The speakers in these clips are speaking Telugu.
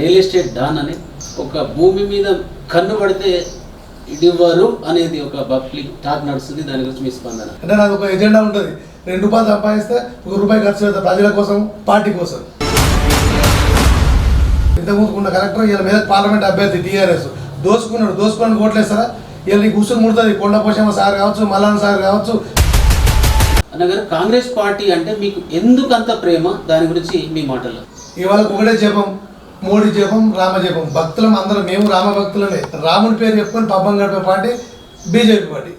రియల్ ఎస్టేట్ డాన్ అని ఒక భూమి మీద కన్ను పడితే ఇడివ్వరు అనేది ఒక పబ్లిక్ టాక్ నడుస్తుంది. దాని గురించి మీ స్పందన? అంటే నాకు ఒక ఎజెండా ఉంటుంది. 2 రూపాయలు సంపాదిస్తే 1 రూపాయి ఖర్చు పెడతా ప్రజల కోసం, పార్టీ కోసం. ఇంతకుముందు ఉన్న కలెక్టర్ వీళ్ళ మీద పార్లమెంట్ అభ్యర్థి టీఆర్ఎస్ దోసుకొని ఓట్లేస్తారా? వీళ్ళ నీకు ఉసురు ముడుతుంది. కొండపోషమ్మ సార్ కావచ్చు, మల్లాన్న సార్ కావచ్చు. అనగారు కాంగ్రెస్ పార్టీ అంటే మీకు ఎందుకు అంత ప్రేమ? దాని గురించి మీ మాటల్లో. ఇవాళ ఒకటే జపం, మోడీ జపం, రామ జపం. భక్తులం అందరం, మేము రామ భక్తులమే. రాముడి పేరు చెప్పుకొని పబ్బం గడిపే పార్టీ బీజేపీ పార్టీ.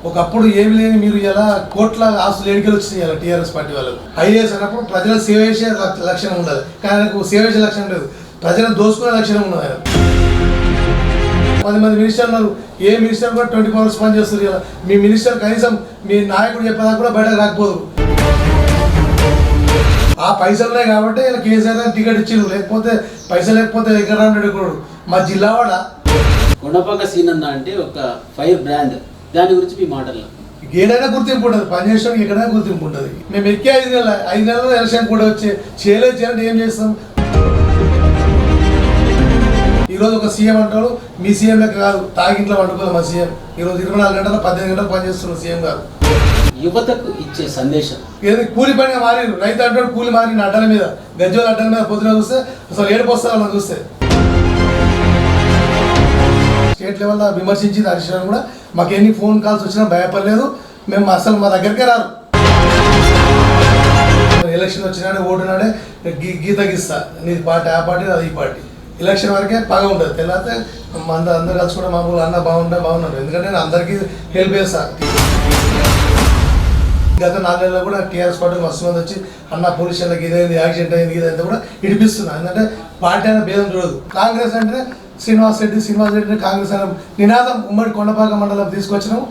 ఒకప్పుడు ఏమి లేని మీరు ఇలా కోట్ల ఆస్తులు ఎన్నికలు వచ్చినాయి ఇలా టీఆర్ఎస్ పార్టీ వాళ్ళకు. ఐఏఎస్ అన్నప్పుడు ప్రజలను సేవ చేసే లక్షణం ఉండాలి, కానీ ఆయనకు సేవ చేసే లక్షణం లేదు, ప్రజలను దోసుకునే లక్షణం ఉన్నది. ఆయన 10 మంది మినిస్టర్లు ఉన్నారు. ఏ మినిస్టర్ కూడా 24 hours పని చేస్తారు. ఇలా మీ మినిస్టర్ కనీసం మీ నాయకుడు చెప్పేదాకా కూడా బయటకు రాకపోదు. ఆ పైసలునే కాబట్టి ఇలా కేసీఆర్ టికెట్ ఇచ్చిండు. లేకపోతే పైసలు లేకపోతే ఎక్కడ రాడు. మా జిల్లా వాడ కొండపాక సీనన్న అంటే ఒక ఫైర్ బ్రాండ్. దాని గురించి మీ మాటల్లో. ఏదైనా గుర్తింపు ఉంటుంది, పనిచేయడానికి ఎక్కడైనా గుర్తింపు ఉంటుంది. మేము ఎక్కి 5 నెలలు ఎలక్షన్ కూడా వచ్చి చేయలేదు ఏం చేస్తాం? ఈరోజు ఒక సీఎం అంటాడు, మీ సీఎం లెక్క కాదు, తాగింట్లో వండుకోదు మా సీఎం. ఈరోజు 24 గంటలు 18 గంటలు పనిచేస్తున్న సీఎం గారు. యువతకు ఇచ్చే సందేశం ఏది కూలి పనిగా మారి రైతు అంటాడు, కూలి మారి అడ్డల మీద, గజ్జోల అడ్డల మీద పొద్దున చూస్తే అసలు ఏడుపు వస్తారు వాళ్ళని చూస్తే. స్టేట్ లెవెల్లో విమర్శించింది హరీష్ రావు కూడా. మాకు ఎన్ని ఫోన్ కాల్స్ వచ్చినా భయపడలేదు. మేము అసలు మా దగ్గరికే రారు. ఎలక్షన్ వచ్చినాడే ఓటునాడే గీత గీస్తా, నీ పార్టీ ఆ పార్టీ అది ఈ పార్టీ. ఎలక్షన్ వరకే పగ ఉంటుంది. తెల్లారితే అందరు కలిసి కూడా మామూలు అన్న బాగున్నారు. ఎందుకంటే నేను అందరికీ హెల్ప్ చేస్తాను. గత 4 నెలల్లో కూడా టీఆర్ఎస్ పార్టీ మస్తు మంది వచ్చి అన్న పోలీస్ స్టేషన్కి ఇదైంది, యాక్సిడెంట్ అయింది, ఇదైతే కూడా ఇడిపిస్తున్నా. ఎందుకంటే పార్టీ అనే భేదం చూడదు. కాంగ్రెస్ అంటే శ్రీనివాస్ రెడ్డి కాంగ్రెస్ అనే నినాదం ఉమ్మడి కొండపాక మండలం తీసుకొచ్చినాము.